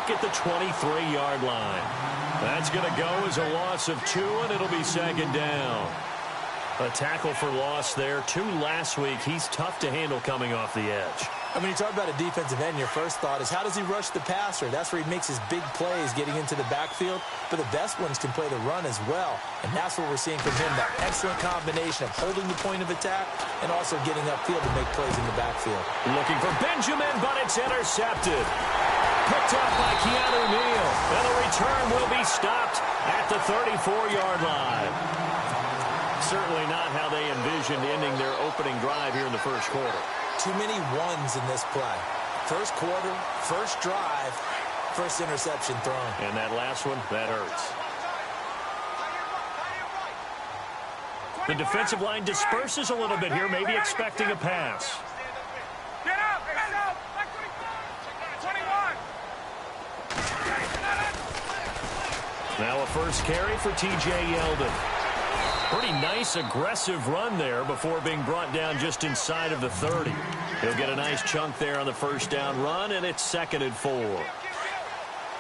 back at the 23-yard line. That's going to go as a loss of 2, and it'll be second down. A tackle for loss there. 2 last week. He's tough to handle coming off the edge. I mean, you talk about a defensive end, your first thought is how does he rush the passer? That's where he makes his big plays getting into the backfield. But the best ones can play the run as well. And that's what we're seeing from him, that excellent combination of holding the point of attack and also getting upfield to make plays in the backfield. Looking for Benjamin, but it's intercepted. Picked up by Keanu Neal. And the return will be stopped at the 34-yard line. Certainly not how they envisioned ending their opening drive here in the first quarter. Too many ones in this play. First quarter, first drive, first interception thrown. And that last one, that hurts. The defensive line disperses a little bit here, maybe expecting a pass. Get up! Now a first carry for T.J. Yeldon. Pretty nice, aggressive run there before being brought down just inside of the 30. He'll get a nice chunk there on the first down run, and it's 2nd and 4.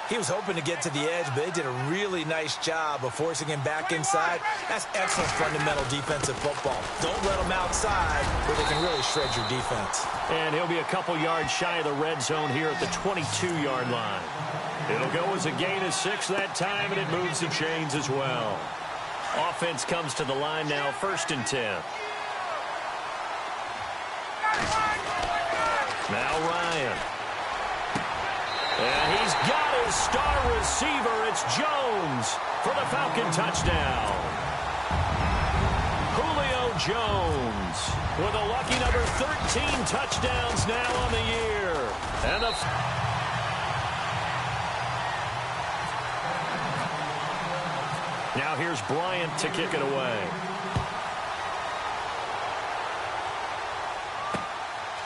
He was hoping to get to the edge, but they did a really nice job of forcing him back inside. That's excellent fundamental defensive football. Don't let them outside where they can really shred your defense. And he'll be a couple yards shy of the red zone here at the 22-yard line. It'll go as a gain of 6 that time, and it moves the chains as well. Offense comes to the line now, 1st and 10. Now Ryan. And he's got his star receiver. It's Jones for the Falcon touchdown. Julio Jones with a lucky number 13 touchdowns now on the year. And the... Now here's Bryant to kick it away.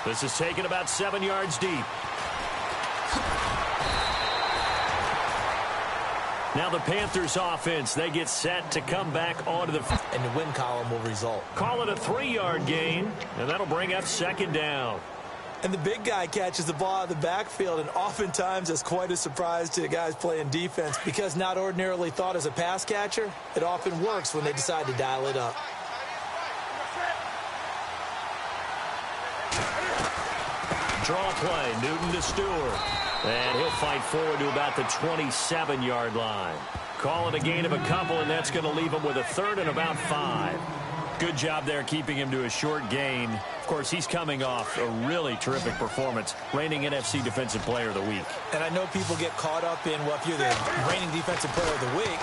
This is taken about 7 yards deep. Now the Panthers offense, they get set to come back onto the... And the win column will result. Call it a 3-yard gain, and that'll bring up 2nd down. And the big guy catches the ball out of the backfield, and oftentimes that's quite a surprise to the guys playing defense because not ordinarily thought as a pass catcher, it often works when they decide to dial it up. Draw play, Newton to Stewart. And he'll fight forward to about the 27-yard line. Call it a gain of a couple, and that's going to leave him with a 3rd and about 5. Good job there keeping him to a short gain. Of course, he's coming off a really terrific performance, reigning NFC Defensive Player of the Week. And I know people get caught up in, well, if you're the reigning Defensive Player of the Week,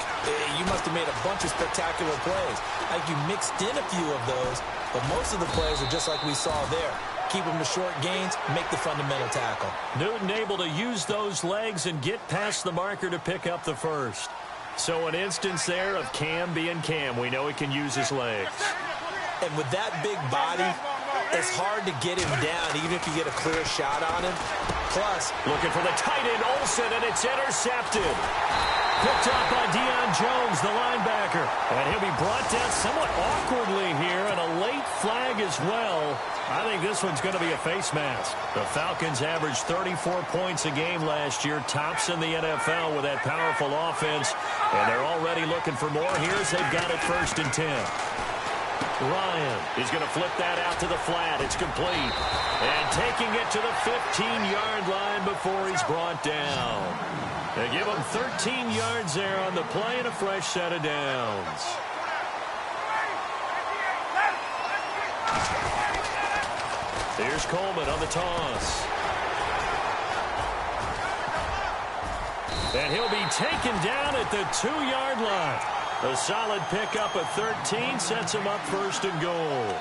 you must have made a bunch of spectacular plays. Like you mixed in a few of those, but most of the plays are just like we saw there. Keep them to short gains, make the fundamental tackle. Newton able to use those legs and get past the marker to pick up the first. So an instance there of Cam being Cam. We know he can use his legs. And with that big body, it's hard to get him down, even if you get a clear shot on him. Plus, looking for the tight end, Olsen, and it's intercepted. Picked up by Deion Jones, the linebacker. And he'll be brought down somewhat awkwardly here, and a late flag as well. I think this one's going to be a face mask. The Falcons averaged 34 points a game last year, tops in the NFL with that powerful offense. And they're already looking for more here as they've got it 1st and 10. Ryan is going to flip that out to the flat. It's complete. And taking it to the 15-yard line before he's brought down. They give him 13 yards there on the play and a fresh set of downs. Here's Coleman on the toss. And he'll be taken down at the 2-yard line. A solid pickup at 13 sets him up 1st and goal.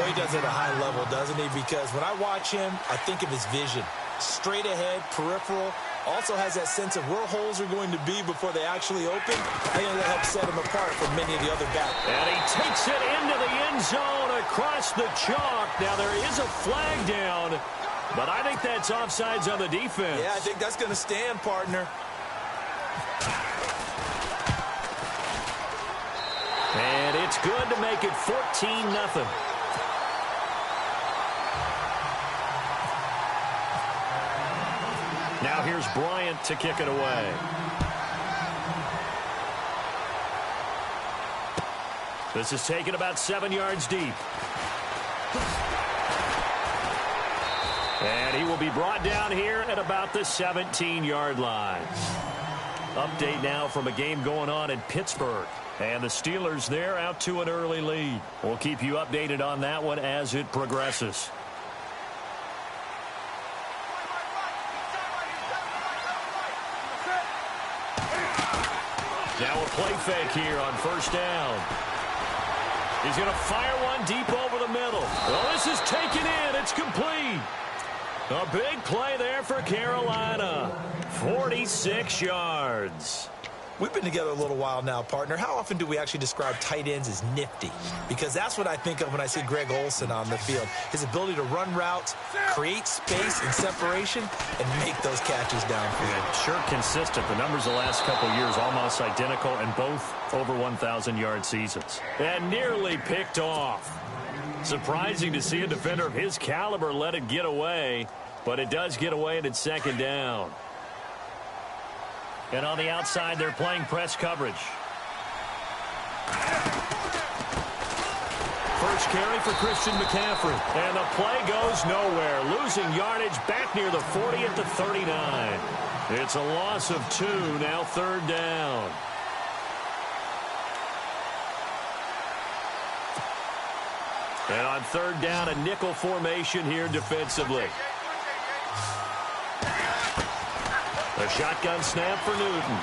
Boy, he does it at a high level, doesn't he? Because when I watch him, I think of his vision. Straight ahead, peripheral. Also has that sense of where holes are going to be before they actually open. I think that helps set him apart from many of the other backs. And he takes it into the end zone across the chalk. Now there is a flag down, but I think that's offsides on the defense. Yeah, I think that's going to stand, partner. And it's good to make it 14-0. Now here's Bryant to kick it away. This is taken about 7 yards deep. And he will be brought down here at about the 17-yard line. Update now from a game going on in Pittsburgh. And the Steelers there out to an early lead. We'll keep you updated on that one as it progresses. Now a play fake here on first down. He's going to fire one deep over the middle. Well, this is taken in. It's complete. A big play there for Carolina. 46 yards. We've been together a little while now, partner. How often do we actually describe tight ends as nifty? Because that's what I think of when I see Greg Olsen on the field. His ability to run routes, create space and separation, and make those catches downfield. Yeah, sure consistent. The numbers the last couple of years almost identical, and both over 1,000-yard seasons. And nearly picked off. Surprising to see a defender of his caliber let it get away, but it does get away and it's second down. And on the outside, they're playing press coverage. First carry for Christian McCaffrey. And the play goes nowhere. Losing yardage back near the 40 at the 39. It's a loss of 2, now third down. And on third down, a nickel formation here defensively. A shotgun snap for Newton.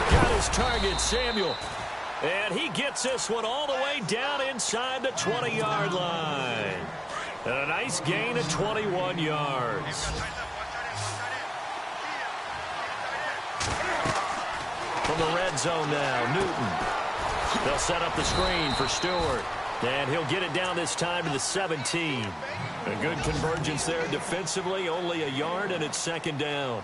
Got his target, Samuel. And he gets this one all the way down inside the 20-yard line. And a nice gain of 21 yards. From the red zone now, Newton. They'll set up the screen for Stewart. And he'll get it down this time to the 17. A good convergence there defensively, only a yard, and it's second down.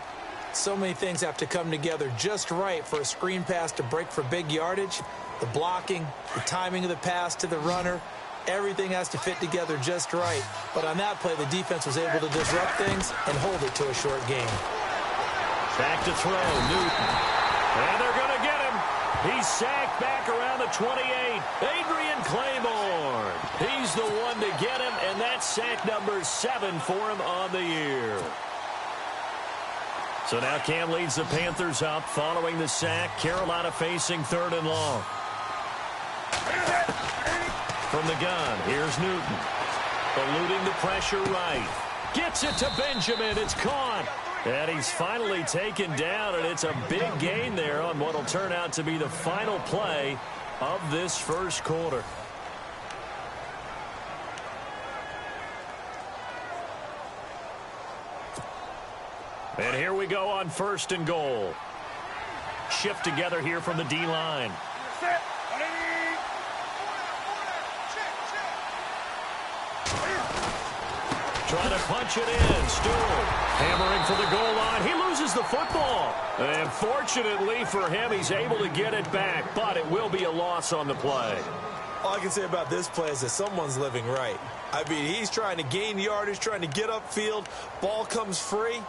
So many things have to come together just right for a screen pass to break for big yardage. The blocking, the timing of the pass to the runner, everything has to fit together just right. But on that play, the defense was able to disrupt things and hold it to a short game. Back to throw, Newton. And they're going to get him. He's sacked back around the 28. Adrian Claiborne. He's the one to get him, and that's sack number 7 for him on the year. So now Cam leads the Panthers up following the sack. Carolina facing third and long. From the gun, here's Newton. Eluding the pressure right. Gets it to Benjamin. It's caught. And he's finally taken down, and it's a big gain there on what will turn out to be the final play of this first quarter. And here we go on first and goal. Shift together here from the D-line. Trying to punch it in. Stewart hammering for the goal line. He loses the football. And fortunately for him, he's able to get it back, but it will be a loss on the play. All I can say about this play is that someone's living right. I mean, he's trying to gain yardage, trying to get upfield. Ball comes free.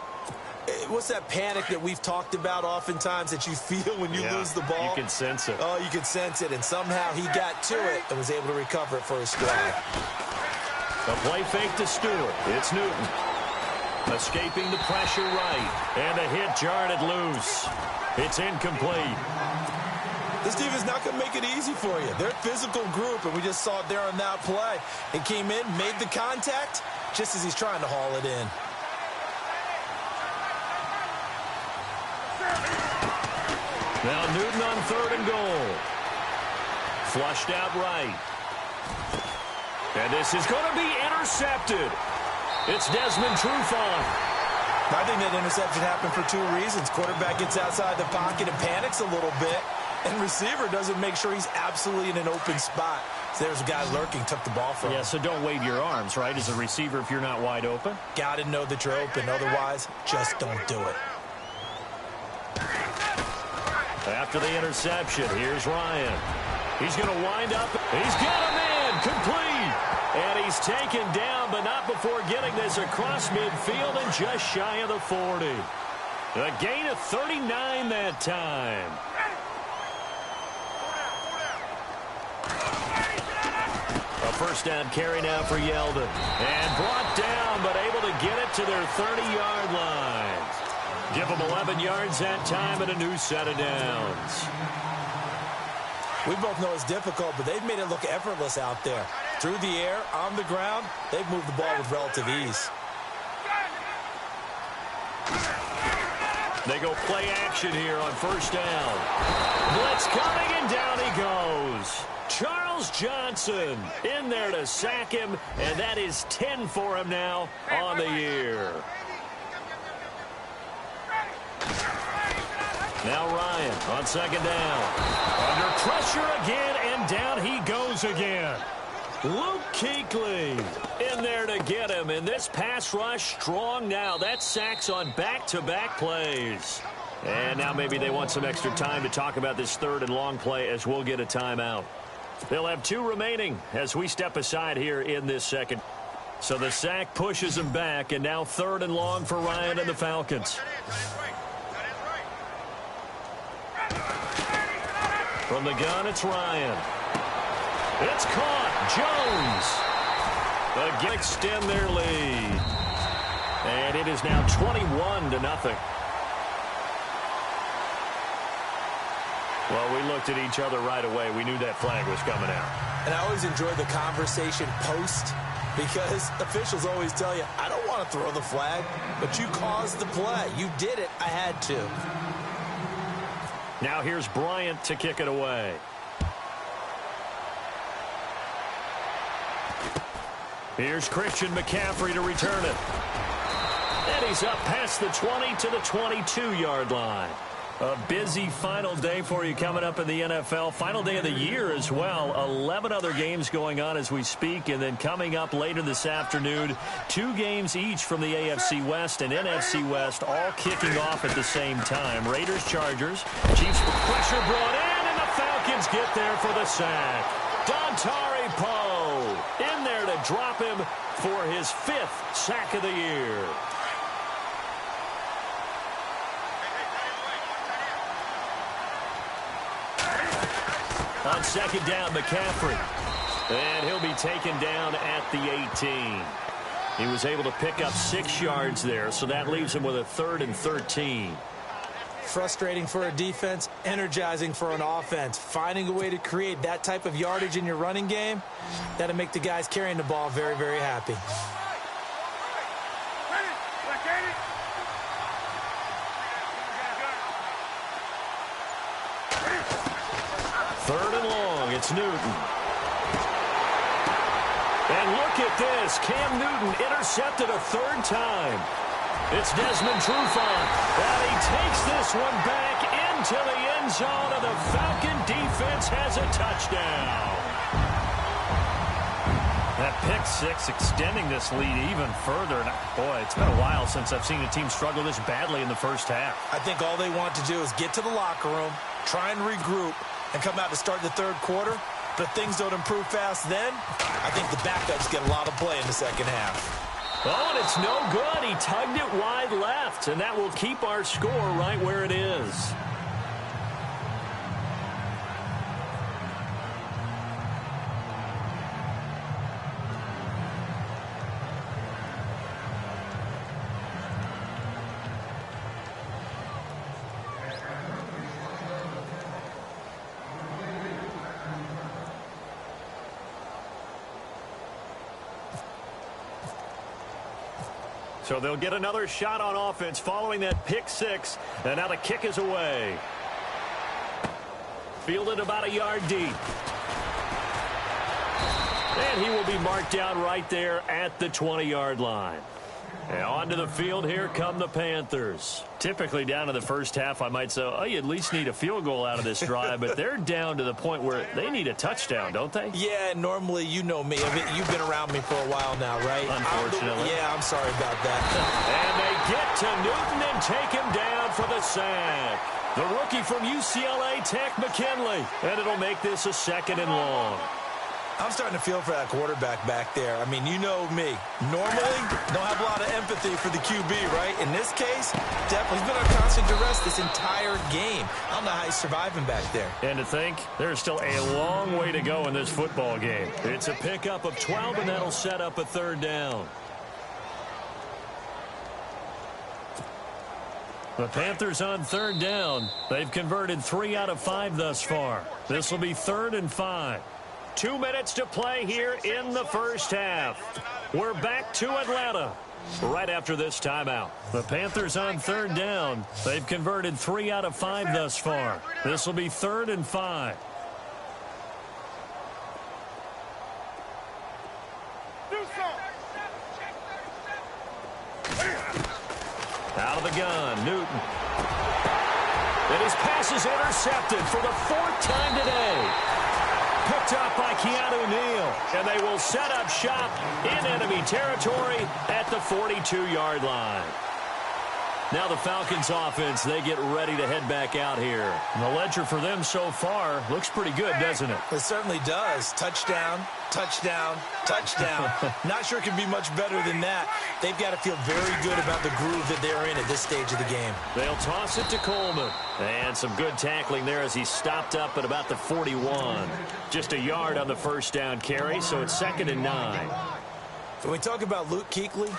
What's that panic that we've talked about oftentimes that you feel when you lose the ball? You can sense it. Oh, you can sense it, and somehow he got to it and was able to recover it for his squad. A play fake to Stewart. It's Newton. Escaping the pressure right. And a hit jarred it loose. It's incomplete. This team is not going to make it easy for you. They're a physical group, and we just saw it there on that play. It came in, made the contact, just as he's trying to haul it in. Now Newton on third and goal. Flushed out right. And this is going to be intercepted. It's Desmond Trufant. I think that interception happened for 2 reasons. Quarterback gets outside the pocket and panics a little bit. And receiver doesn't make sure he's absolutely in an open spot. So there's a guy lurking, took the ball from him. Yeah, so don't wave your arms, right, as a receiver if you're not wide open. Got to know that you're open. Otherwise, just don't do it. After the interception, here's Ryan. He's going to wind up. He's got him in. complete. And he's taken down, but not before getting this across midfield and just shy of the 40. A gain of 39 that time. A first down carry now for Yeldon. And brought down, but able to get it to their 30-yard line. Give them 11 yards that time and a new set of downs. We both know it's difficult, but they've made it look effortless out there. Through the air, on the ground, they've moved the ball with relative ease. They go play action here on first down. Blitz coming, and down he goes. Charles Johnson in there to sack him, and that is 10 for him now on the year. Now Ryan on second down. Under pressure again, and down he goes again. Luke Kuechly in there to get him, and this pass rush strong now. That's sacks on back-to-back plays. And now maybe they want some extra time to talk about this third and long play as we'll get a timeout. They'll have 2 remaining as we step aside here in this second. So the sack pushes him back, and now third and long for Ryan and the Falcons. From the gun, it's Ryan. It's caught. Jones again extend their lead. And it is now 21-0. Well, we looked at each other right away. We knew that flag was coming out. And I always enjoy the conversation post because officials always tell you, I don't want to throw the flag, but you caused the play. You did it. I had to. Now here's Bryant to kick it away. Here's Christian McCaffrey to return it. And he's up past the 20 to the 22-yard line. A busy final day for you coming up in the NFL. Final day of the year as well. 11 other games going on as we speak. And then coming up later this afternoon, 2 games each from the AFC West and NFC West, all kicking off at the same time. Raiders, Chargers. Chiefs pressure brought in, and the Falcons get there for the sack. Dontari Poe in there to drop him for his 5th sack of the year. On second down, McCaffrey. And he'll be taken down at the 18. He was able to pick up 6 yards there, so that leaves him with a 3rd and 13. Frustrating for a defense, energizing for an offense. Finding a way to create that type of yardage in your running game, that'll make the guys carrying the ball very, very happy. Third and long, it's Newton. And look at this. Cam Newton intercepted a 3rd time. It's Desmond Trufant. And he takes this one back into the end zone, and the Falcon defense has a touchdown. That pick 6 extending this lead even further. And boy, it's been a while since I've seen a team struggle this badly in the first half. I think all they want to do is get to the locker room, try and regroup, and come out to start the 3rd quarter. But if things don't improve fast then, I think the backups get a lot of play in the second half. Oh, and it's no good. He tugged it wide left, and that will keep our score right where it is. So they'll get another shot on offense following that pick 6. And now the kick is away. Fielded about a yard deep. And he will be marked down right there at the 20-yard line. And onto the field, here come the Panthers. Typically down in the first half, I might say, oh, you at least need a field goal out of this drive. But they're down to the point where they need a touchdown, don't they? Yeah, normally, you know me. I mean, you've been around me for a while now, right? Unfortunately. I'm sorry about that. And they get to Newton and take him down for the sack. The rookie from UCLA, Tech McKinley. And it'll make this a 2nd and long. I'm starting to feel for that quarterback back there. I mean, you know me. Normally, don't have a lot of empathy for the QB, right? In this case, definitely he's been on constant duress this entire game. I don't know how he's surviving back there. And to think, there's still a long way to go in this football game. It's a pickup of 12, and that'll set up a third down. The Panthers on third down. They've converted 3 out of 5 thus far. This will be 3rd and 5. 2 minutes to play here in the first half. We're back to Atlanta right after this timeout. The Panthers on third down. They've converted 3 out of 5 thus far. This will be 3rd and 5. Out of the gun, Newton. And his pass is intercepted for the 4th time today. Picked up by Keanu Neal. And they will set up shop in enemy territory at the 42-yard line. Now the Falcons offense, they get ready to head back out here. And the ledger for them so far looks pretty good, doesn't it? It certainly does. Touchdown, touchdown, touchdown. Not sure it can be much better than that. They've got to feel very good about the groove that they're in at this stage of the game. They'll toss it to Coleman. And some good tackling there as he stopped up at about the 41. Just a yard on the first down carry, so it's 2nd and 9. When we talk about Luke Kuechly,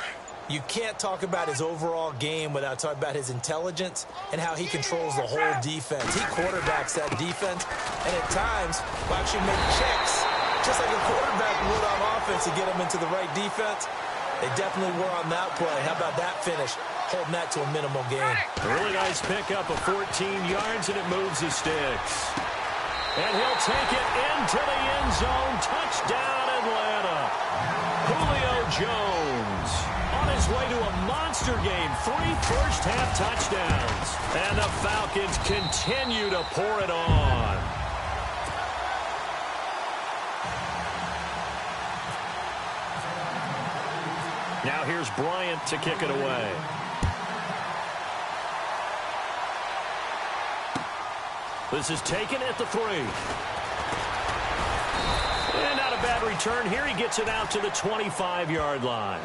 you can't talk about his overall game without talking about his intelligence and how he controls the whole defense. He quarterbacks that defense, and at times will actually make checks, just like a quarterback would on offense to get him into the right defense. They definitely were on that play. How about that finish? Holding that to a minimal gain. A really nice pickup of 14 yards, and it moves the sticks. And he'll take it into the end zone. Touchdown, Atlanta. Julio Jones on his way to a monster game. 3 first-half touchdowns. And the Falcons continue to pour it on. Now here's Bryant to kick it away. This is taken at the 3. And not a bad return here. He gets it out to the 25-yard line.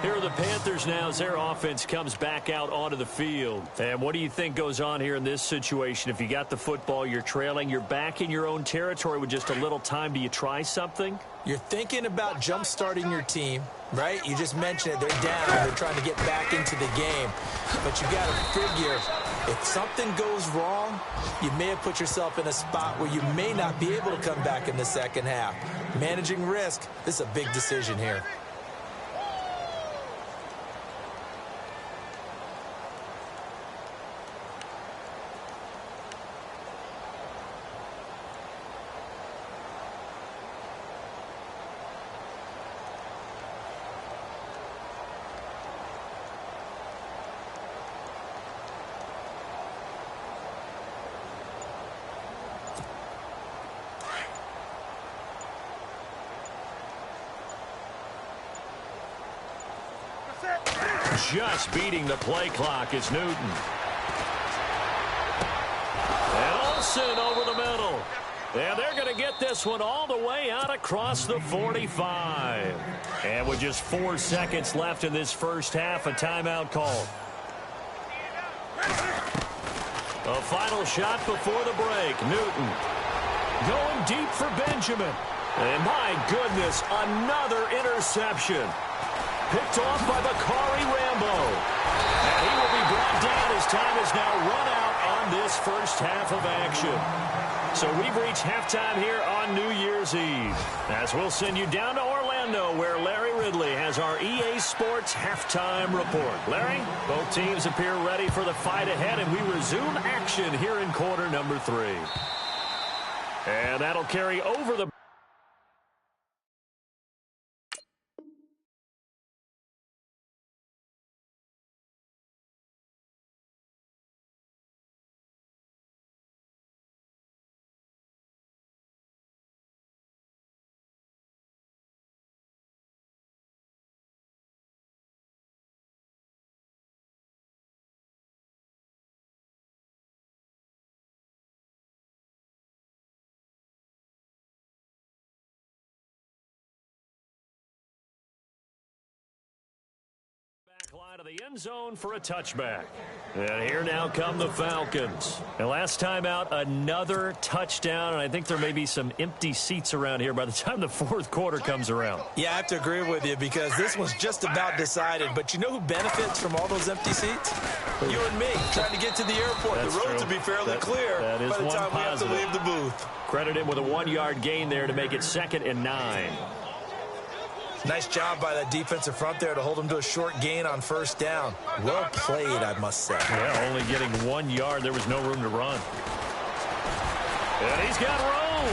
Here are the Panthers now as their offense comes back out onto the field. And what do you think goes on here in this situation? If you got the football, you're trailing, you're back in your own territory with just a little time. Do you try something? You're thinking about jump-starting your team, right? You just mentioned it. They're down. They're trying to get back into the game. But you got to figure, if something goes wrong, you may have put yourself in a spot where you may not be able to come back in the second half. Managing risk, this is a big decision here. Just beating the play clock is Newton. And Olsen over the middle. And they're going to get this one all the way out across the 45. And with just 4 seconds left in this first half, a timeout call. A final shot before the break. Newton going deep for Benjamin. And my goodness, another interception. Picked off by Bakari Rambo. And he will be brought down. His time is now run out on this first half of action. So we've reached halftime here on New Year's Eve. As we'll send you down to Orlando, where Larry Ridley has our EA Sports halftime report. Larry, both teams appear ready for the fight ahead, and we resume action here in quarter number 3. And that'll carry over the Side of the end zone for a touchback. And here now come the Falcons. And last time out, another touchdown. And I think there may be some empty seats around here by the time the fourth quarter comes around. Yeah, I have to agree with you because this one's just about decided. But you know who benefits from all those empty seats? You and me, trying to get to the airport. That's the roads true. will be fairly clear by the time we have to leave the booth. Credit him with a 1-yard gain there to make it 2nd and 9. Nice job by that defensive front there to hold him to a short gain on first down. Well played, I must say. Yeah, only getting 1 yard. There was no room to run. And he's got room.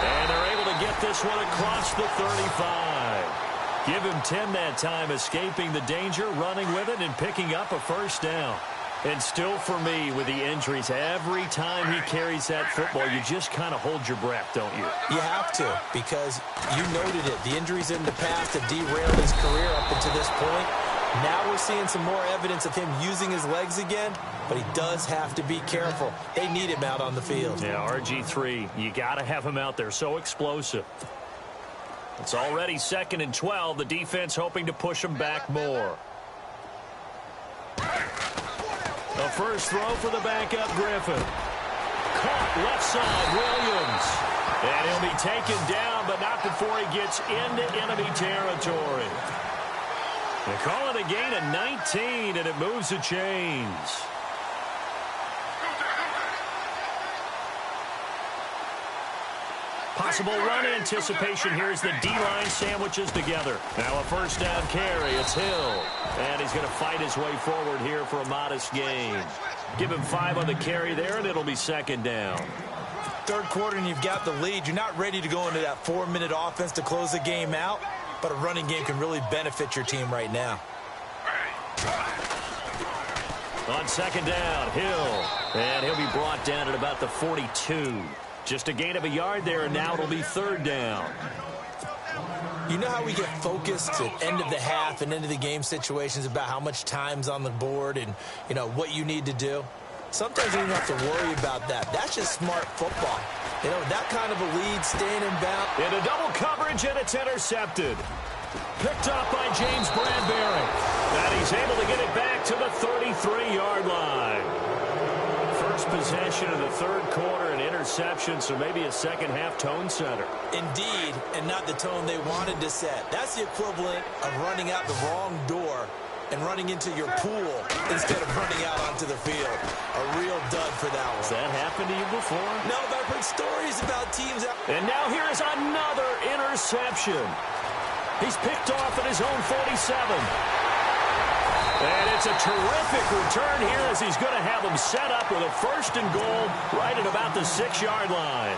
And they're able to get this one across the 35. Give him 10 that time, escaping the danger, running with it, and picking up a first down. And still for me, with the injuries, every time he carries that football, you just kind of hold your breath, don't you? You have to, because you noted it. The injuries in the past have derailed his career up until this point. Now we're seeing some more evidence of him using his legs again, but he does have to be careful. They need him out on the field. Yeah, RG3, you got to have him out there. So explosive. It's already 2nd and 12. The defense hoping to push him back more. The first throw for the backup Griffin. Caught left side, Williams. And he'll be taken down, but not before he gets into enemy territory. They call it a gain of 19, and it moves the chains. Possible run anticipation here as the D-line sandwiches together. Now a first down carry. It's Hill. And he's going to fight his way forward here for a modest gain. Give him 5 on the carry there, and it'll be 2nd down. Third quarter, and you've got the lead. You're not ready to go into that 4-minute offense to close the game out, but a running game can really benefit your team right now. On 2nd down, Hill. And he'll be brought down at about the 42. Just a gain of a yard there, and now it'll be 3rd down. You know how we get focused at end of the half and end of the game situations about how much time's on the board and, you know, what you need to do? Sometimes you don't have to worry about that. That's just smart football. You know, that kind of a lead, staying in bounds. Into double coverage, and it's intercepted. Picked up by James Bradbury. And he's able to get it back to the 33-yard line. First possession of the third quarter, an interception, so maybe a second-half tone setter. Indeed, and not the tone they wanted to set. That's the equivalent of running out the wrong door and running into your pool instead of running out onto the field. A real dud for that one. Has that happened to you before? No, but I've heard stories about teams out. And now here is another interception. He's picked off at his own 47. And it's a terrific return here as he's going to have them set up with a 1st and goal right at about the 6-yard line.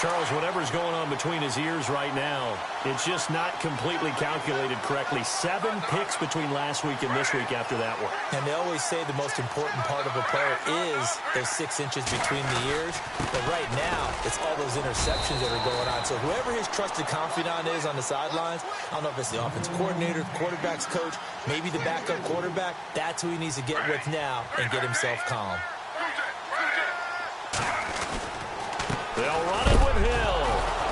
Charles, whatever's going on between his ears right now, it's just not completely calculated correctly. 7 picks between last week and this week after that one. And they always say the most important part of a player is those 6 inches between the ears. But right now, it's all those interceptions that are going on. So whoever his trusted confidant is on the sidelines, I don't know if it's the offensive coordinator, quarterback's coach, maybe the backup quarterback, that's who he needs to get with now and get himself calm. They'll run it with Hill.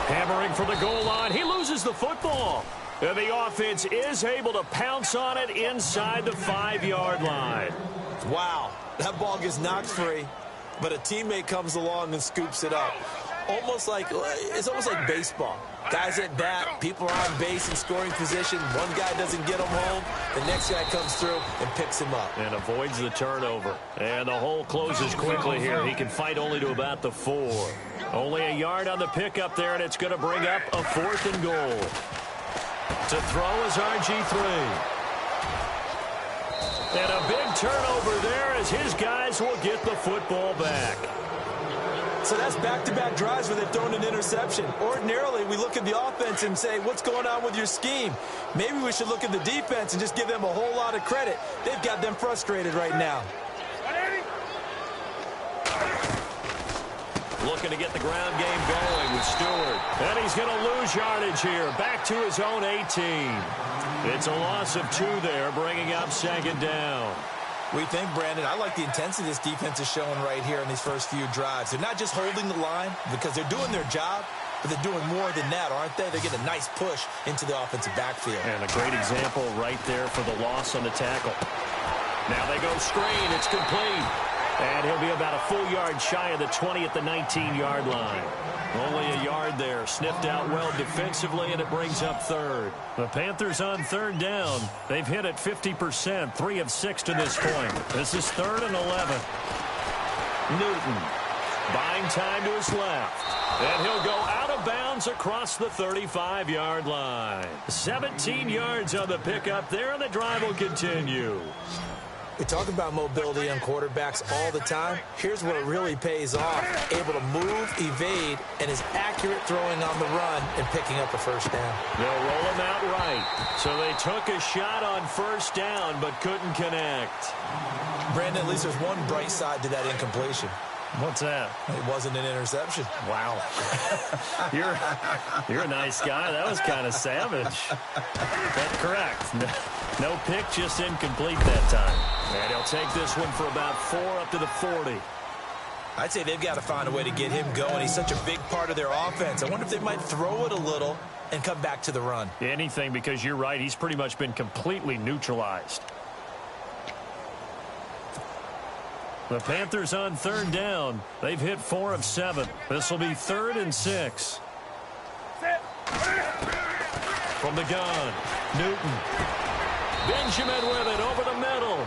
Hammering for the goal line. He loses the football. And the offense is able to pounce on it inside the 5-yard line. Wow, that ball gets knocked free, but a teammate comes along and scoops it up. It's almost like baseball. Guys at bat, people are on base in scoring position. One guy doesn't get him home. The next guy comes through and picks him up. And avoids the turnover. And the hole closes quickly here. He can fight only to about the 4. Only a yard on the pickup there, and it's going to bring up a 4th and goal. To throw is RG3. And a big turnover there as his guys will get the football back. So that's back-to-back drives where they're throwing an interception. Ordinarily, we look at the offense and say, what's going on with your scheme? Maybe we should look at the defense and just give them a whole lot of credit. They've got them frustrated right now. Looking to get the ground game going with Stewart. And he's going to lose yardage here. Back to his own 18. It's a loss of 2 there, bringing up 2nd down. We think, Brandon, I like the intensity this defense is showing right here in these first few drives. They're not just holding the line because they're doing their job, but they're doing more than that, aren't they? They're getting a nice push into the offensive backfield. And a great example right there for the loss on the tackle. Now they go screen. It's complete. And he'll be about a full yard shy of the 20 at the 19-yard line. Only a yard there. Sniffed out well defensively, and it brings up third. The Panthers on third down. They've hit it 50%, 3 of 6 to this point. This is 3rd and 11. Newton buying time to his left. And he'll go out of bounds across the 35-yard line. 17 yards on the pickup there, and the drive will continue. We talk about mobility on quarterbacks all the time. Here's where it really pays off. Able to move, evade, and is accurate throwing on the run and picking up a first down. They'll roll him out right. So they took a shot on first down but couldn't connect. Brandon, at least there's one bright side to that incompletion. What's that? It wasn't an interception. Wow. You're a nice guy. That was kind of savage. But correct. No pick, just incomplete that time. And he'll take this one for about 4 up to the 40. I'd say they've got to find a way to get him going. He's such a big part of their offense. I wonder if they might throw it a little and come back to the run. Anything, because you're right. He's pretty much been completely neutralized. The Panthers on third down. They've hit 4 of 7. This will be 3rd and 6. From the gun, Newton. Benjamin with it over the middle.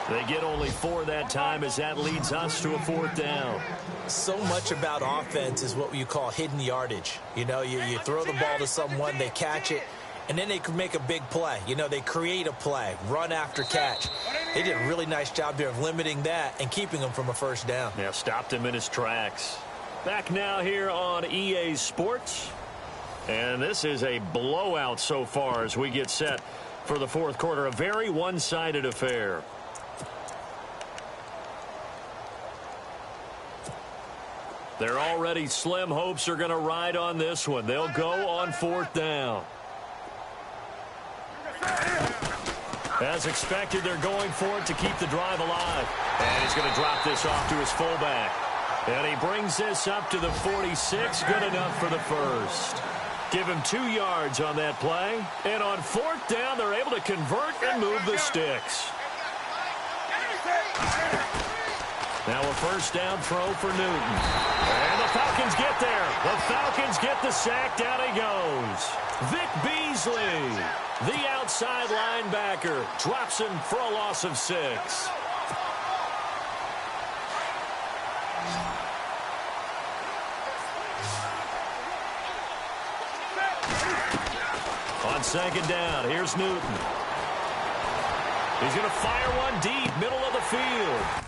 They get only 4 that time as that leads us to a 4th down. So much about offense is what you call hidden yardage. You know, you throw the ball to someone, they catch it, and then they can make a big play. You know, they create a play, run after catch. They did a really nice job there of limiting that and keeping him from a first down. Yeah, stopped him in his tracks. Back now here on EA Sports. And this is a blowout so far as we get set for the 4th quarter. A very one-sided affair. They're already slim hopes are going to ride on this one. They'll go on 4th down. As expected, they're going for it to keep the drive alive. And he's going to drop this off to his fullback. And he brings this up to the 46. Good enough for the first. Give him 2 yards on that play. And on 4th down, they're able to convert and move the sticks. Now a first down throw for Newton. And the Falcons get there. The Falcons get the sack. Down he goes. Vic Beasley, the outside linebacker, drops him for a loss of 6. On 2nd down, here's Newton. He's going to fire one deep, middle of the field.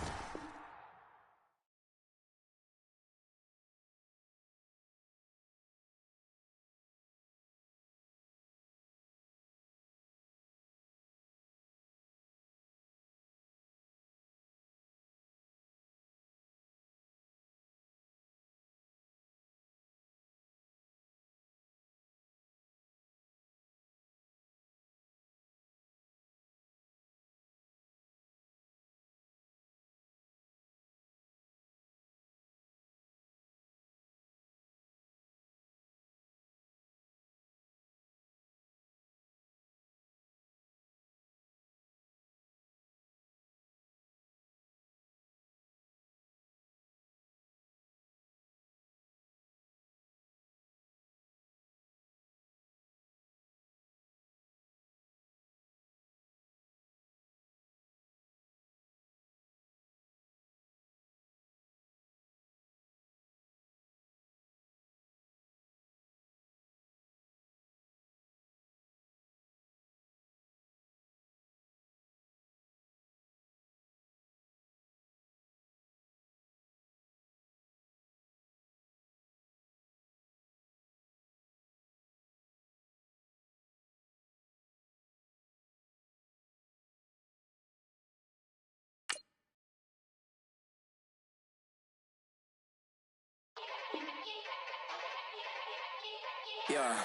Yeah.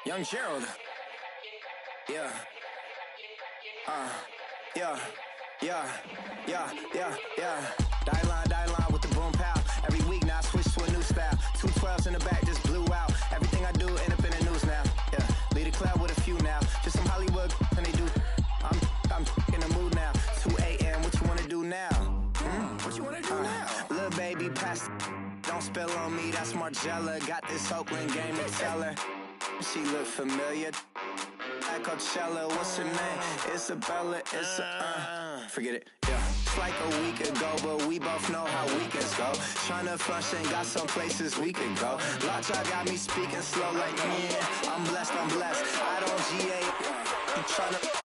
Young Gerald. Yeah. Yeah. Die line with the boom pow. Every week now I switch to a new 12s in the back just blew out. Everything I do end up in the news now. Yeah, lead a club with a few now. Just some Hollywood and they do. I'm in the mood now. 2 a.m. What you wanna do now? What you wanna do now? Little baby, pass. Don't spill on me. That's Margella. Got this Oakland game to tell her. She look familiar. At Coachella, what's her name? Isabella. Forget it. Yeah. It's like a week ago, but we both know how weekends go. Tryna function, got some places we could go. Lockjaw got me speaking slow like, yeah, I'm blessed. I don't GA. I'm tryna.